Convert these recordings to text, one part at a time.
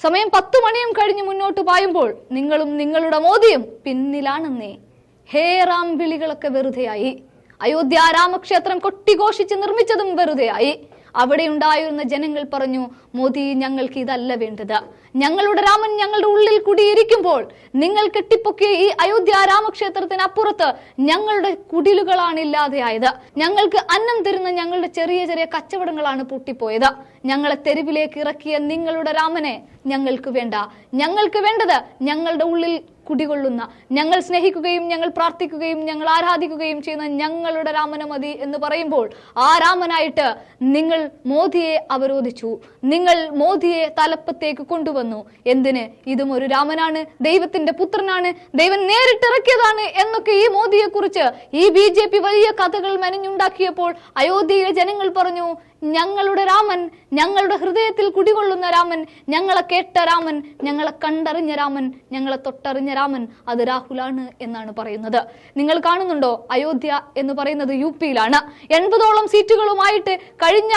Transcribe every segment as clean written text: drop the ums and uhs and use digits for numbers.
സമയം 10 മണിയും കഴിഞ്ഞ് മുന്നോട്ട് പായുമ്പോൾ നിങ്ങളും നിങ്ങളുടെ മോദിയും പിന്നിലാണെന്നേ. ഹേ റാം വിളികളൊക്കെ വെറുതെയായി. അയോധ്യ രാമക്ഷേത്രം കൊട്ടിഘോഷിച്ച് നിർമ്മിച്ചതും വെറുതെയായി. അവിടെ ഉണ്ടായിരുന്ന ജനങ്ങൾ പറഞ്ഞു, മോദി, ഞങ്ങൾക്ക് ഇതല്ല വേണ്ടത്. ഞങ്ങളുടെ രാമൻ ഞങ്ങളുടെ ഉള്ളിൽ കുടിയിരിക്കുമ്പോൾ നിങ്ങൾ കെട്ടിപ്പൊക്കിയ ഈ അയോധ്യ രാമക്ഷേത്രത്തിനപ്പുറത്ത് ഞങ്ങളുടെ കുടിലുകളാണ് ഇല്ലാതെയായത്. ഞങ്ങൾക്ക് അന്നം തരുന്ന ഞങ്ങളുടെ ചെറിയ ചെറിയ കച്ചവടങ്ങളാണ് പൂട്ടിപ്പോയത്. ഞങ്ങളെ തെരുവിലേക്ക് ഇറക്കിയ നിങ്ങളുടെ രാമനെ ഞങ്ങൾക്ക് വേണ്ട. ഞങ്ങൾക്ക് വേണ്ടത് ഞങ്ങളുടെ ഉള്ളിൽ കുടികൊള്ളുന്ന, ഞങ്ങൾ സ്നേഹിക്കുകയും ഞങ്ങൾ പ്രാർത്ഥിക്കുകയും ഞങ്ങൾ ആരാധിക്കുകയും ചെയ്യുന്ന ഞങ്ങളുടെ രാമന മതി എന്ന് പറയുമ്പോൾ ആ രാമനായിട്ട് നിങ്ങൾ മോദിയെ അവരോധിച്ചു. നിങ്ങൾ മോദിയെ തലപ്പത്തേക്ക് കൊണ്ടുവന്നു. എന്തിന്? ഇതും ഒരു രാമനാണ്, ദൈവത്തിന്റെ പുത്രനാണ്, ദൈവം നേരിട്ടിറക്കിയതാണ് എന്നൊക്കെ ഈ മോദിയെ കുറിച്ച് ഈ BJP വലിയ കഥകൾ മെനഞ്ഞുണ്ടാക്കിയപ്പോൾ അയോധ്യയിലെ ജനങ്ങൾ പറഞ്ഞു, ഞങ്ങളുടെ രാമൻ, ഞങ്ങളുടെ ഹൃദയത്തിൽ കുടികൊള്ളുന്ന രാമൻ, ഞങ്ങളെ കേട്ട രാമൻ, ഞങ്ങളെ കണ്ടറിഞ്ഞ രാമൻ, ഞങ്ങളെ തൊട്ടറിഞ്ഞ രാമൻ, അത് രാഹുലാണ് എന്നാണ് പറയുന്നത്. നിങ്ങൾ കാണുന്നുണ്ടോ? അയോധ്യ എന്ന് പറയുന്നത് UP-യിലാണ്. 80ഓളം സീറ്റുകളുമായിട്ട് കഴിഞ്ഞ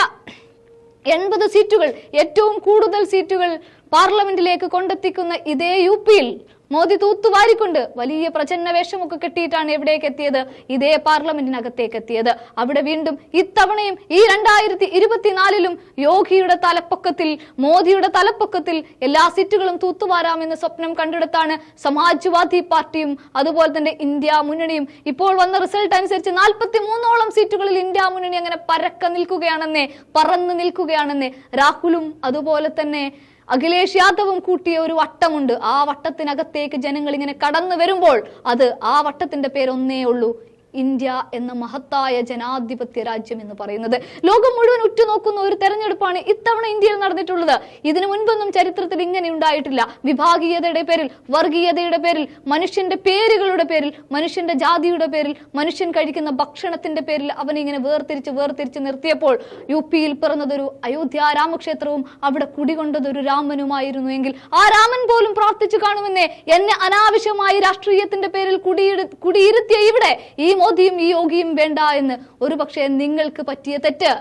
80 സീറ്റുകൾ, ഏറ്റവും കൂടുതൽ സീറ്റുകൾ പാർലമെന്റിലേക്ക് കൊണ്ടെത്തിക്കുന്ന ഇതേ UP-യിൽ മോദി തൂത്തുവാരിക്കൊണ്ട് വലിയ പ്രചന്ന വേഷമൊക്കെ കെട്ടിയിട്ടാണ് എവിടേക്ക് എത്തിയത്? ഇതേ പാർലമെന്റിനകത്തേക്ക് എത്തിയത്. അവിടെ വീണ്ടും ഇത്തവണയും ഈ 2024-ലും യോഗിയുടെ തലപ്പൊക്കത്തിൽ, മോദിയുടെ തലപ്പൊക്കത്തിൽ എല്ലാ സീറ്റുകളും തൂത്തുവാരാമെന്ന് സ്വപ്നം കണ്ടെടുത്താണ് സമാജ്വാദി പാർട്ടിയും അതുപോലെ തന്നെ ഇന്ത്യ മുന്നണിയും. ഇപ്പോൾ വന്ന റിസൾട്ട് അനുസരിച്ച് 43ഓളം സീറ്റുകളിൽ ഇന്ത്യ മുന്നണി അങ്ങനെ പറന്നു നിൽക്കുകയാണെന്നേ. രാഹുലും അതുപോലെ തന്നെ അഖിലേഷ് യാദവും കൂട്ടിയ ഒരു വട്ടമുണ്ട്. ആ വട്ടത്തിനകത്തേക്ക് ജനങ്ങൾ ഇങ്ങനെ കടന്നു വരുമ്പോൾ ആ വട്ടത്തിന്റെ പേരൊന്നേ ഉള്ളൂ, ഇന്ത്യ എന്ന മഹത്തായ ജനാധിപത്യ രാജ്യം എന്ന് പറയുന്നത്. ലോകം മുഴുവൻ ഉറ്റുനോക്കുന്ന ഒരു തെരഞ്ഞെടുപ്പാണ് ഇത്തവണ ഇന്ത്യയിൽ നടന്നിട്ടുള്ളത്. ഇതിനു മുൻപൊന്നും ചരിത്രത്തിൽ ഇങ്ങനെ ഉണ്ടായിട്ടില്ല. വിഭാഗീയതയുടെ പേരിൽ, വർഗീയതയുടെ പേരിൽ, മനുഷ്യന്റെ പേരുകളുടെ പേരിൽ, മനുഷ്യന്റെ ജാതിയുടെ പേരിൽ, മനുഷ്യൻ കഴിക്കുന്ന ഭക്ഷണത്തിന്റെ പേരിൽ അവനിങ്ങനെ വേർതിരിച്ച് നിർത്തിയപ്പോൾ UP-യിൽ പിറന്നതൊരു അയോധ്യ രാമക്ഷേത്രവും അവിടെ കുടികൊണ്ടതൊരു രാമനുമായിരുന്നു എങ്കിൽ ആ രാമൻ പോലും പ്രാർത്ഥിച്ചു കാണുമെന്നേ, എന്നെ അനാവശ്യമായി രാഷ്ട്രീയത്തിന്റെ പേരിൽ കുടിയിരുത്തിയ ഇവിടെ ഈ മോദിയും ഈ യോഗിയും വേണ്ട എന്ന്. ഒരു പക്ഷേ നിങ്ങൾക്ക് പറ്റിയ തെറ്റ്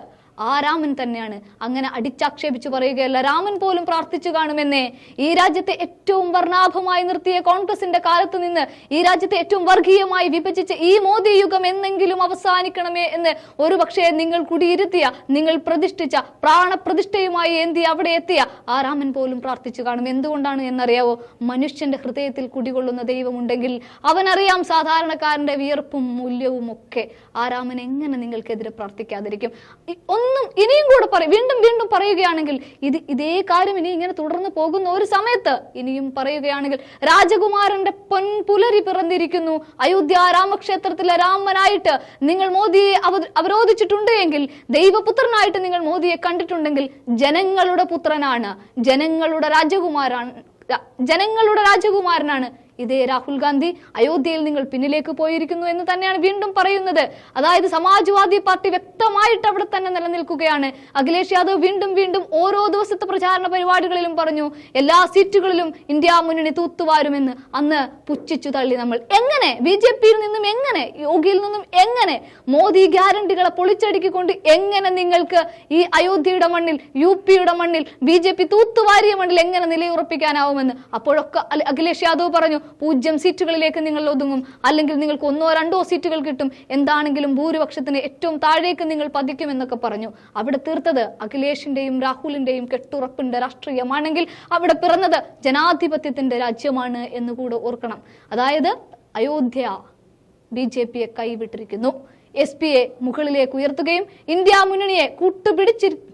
ആ രാമൻ തന്നെയാണ്. അങ്ങനെ അടിച്ചാക്ഷേപിച്ചു പറയുകയല്ല, രാമൻ പോലും പ്രാർത്ഥിച്ചു കാണുമെന്നേ. ഈ രാജ്യത്തെ ഏറ്റവും വർണ്ണാഭമായി നിർത്തിയ കോൺഗ്രസിന്റെ കാലത്ത് നിന്ന് ഈ രാജ്യത്തെ ഏറ്റവും വർഗീയമായി വിഭജിച്ച ഈ മോദി യുഗം എന്നെങ്കിലും അവസാനിക്കണമേ എന്ന് ഒരു പക്ഷേ നിങ്ങൾ കുടിയിരുത്തിയ, നിങ്ങൾ പ്രതിഷ്ഠിച്ച, പ്രാണപ്രതിഷ്ഠയുമായി എന്തി അവിടെ എത്തിയ ആ രാമൻ പോലും പ്രാർത്ഥിച്ചു കാണും. എന്തുകൊണ്ടാണ് എന്നറിയാവോ? മനുഷ്യന്റെ ഹൃദയത്തിൽ കുടികൊള്ളുന്ന ദൈവമുണ്ടെങ്കിൽ അവനറിയാം സാധാരണക്കാരന്റെ വിയർപ്പും മൂല്യവും ഒക്കെ. ആ രാമൻ എങ്ങനെ നിങ്ങൾക്കെതിരെ പ്രാർത്ഥിക്കാതിരിക്കും? ഇനിയും കൂടെ വീണ്ടും പറയുകയാണെങ്കിൽ ഇതേ കാര്യം ഇനി ഇങ്ങനെ തുടർന്ന് പോകുന്ന ഒരു സമയത്ത് ഇനിയും പറയുകയാണെങ്കിൽ രാജകുമാരന്റെ പൊൻപുലരി പിറന്നിരിക്കുന്നു. അയോധ്യ രാമക്ഷേത്രത്തിലെ രാമനായിട്ട് നിങ്ങൾ മോദിയെ അവരോധിച്ചിട്ടുണ്ട് എങ്കിൽ, ദൈവപുത്രനായിട്ട് നിങ്ങൾ മോദിയെ കണ്ടിട്ടുണ്ടെങ്കിൽ, ജനങ്ങളുടെ പുത്രനാണ്, ജനങ്ങളുടെ രാജകുമാരനാണ് ഇതേ രാഹുൽ ഗാന്ധി. അയോധ്യയിൽ നിങ്ങൾ പിന്നിലേക്ക് പോയിരിക്കുന്നു എന്ന് തന്നെയാണ് വീണ്ടും പറയുന്നത്. അതായത് സമാജ്വാദി പാർട്ടി വ്യക്തമായിട്ട് അവിടെ തന്നെ നിലനിൽക്കുകയാണ്. അഖിലേഷ് യാദവ് വീണ്ടും ഓരോ ദിവസത്തെ പ്രചാരണ പരിപാടികളിലും പറഞ്ഞു എല്ലാ സീറ്റുകളിലും ഇന്ത്യ മുന്നണി തൂത്തുവാരുമെന്ന്. അന്ന് പുച്ഛിച്ചു തള്ളി നമ്മൾ. എങ്ങനെ? BJP-യിൽ നിന്നും എങ്ങനെ, യോഗിയിൽ നിന്നും എങ്ങനെ, മോദി ഗ്യാരണ്ടികളെ പൊളിച്ചടുക്കിക്കൊണ്ട് എങ്ങനെ നിങ്ങൾക്ക് ഈ അയോധ്യയുടെ മണ്ണിൽ, UP-യുടെ മണ്ണിൽ, BJP തൂത്തുവാരിയ മണ്ണിൽ എങ്ങനെ നിലയുറപ്പിക്കാനാവുമെന്ന്. അപ്പോഴൊക്കെ അഖിലേഷ് യാദവ് പറഞ്ഞു, 0 സീറ്റുകളിലേക്ക് നിങ്ങൾ ഒതുങ്ങും, അല്ലെങ്കിൽ നിങ്ങൾക്ക് 1 or 2 സീറ്റുകൾ കിട്ടും, എന്താണെങ്കിലും ഭൂരിപക്ഷത്തിന് ഏറ്റവും താഴേക്ക് നിങ്ങൾ പതിക്കുമെന്നൊക്കെ പറഞ്ഞു. അവിടെ തീർത്തത് അഖിലേഷിന്റെയും രാഹുലിന്റെയും കെട്ടുറപ്പിന്റെ രാഷ്ട്രീയമാണെങ്കിൽ അവിടെ പിറന്നത് ജനാധിപത്യത്തിന്റെ രാജ്യമാണ് എന്ന് കൂടെ ഓർക്കണം. അതായത് അയോധ്യ BJP-യെ കൈവിട്ടിരിക്കുന്നു. SP-യെ മുകളിലേക്ക് ഉയർത്തുകയും ഇന്ത്യ മുന്നണിയെ കൂട്ടുപിടിച്ചിരിക്കുന്നു.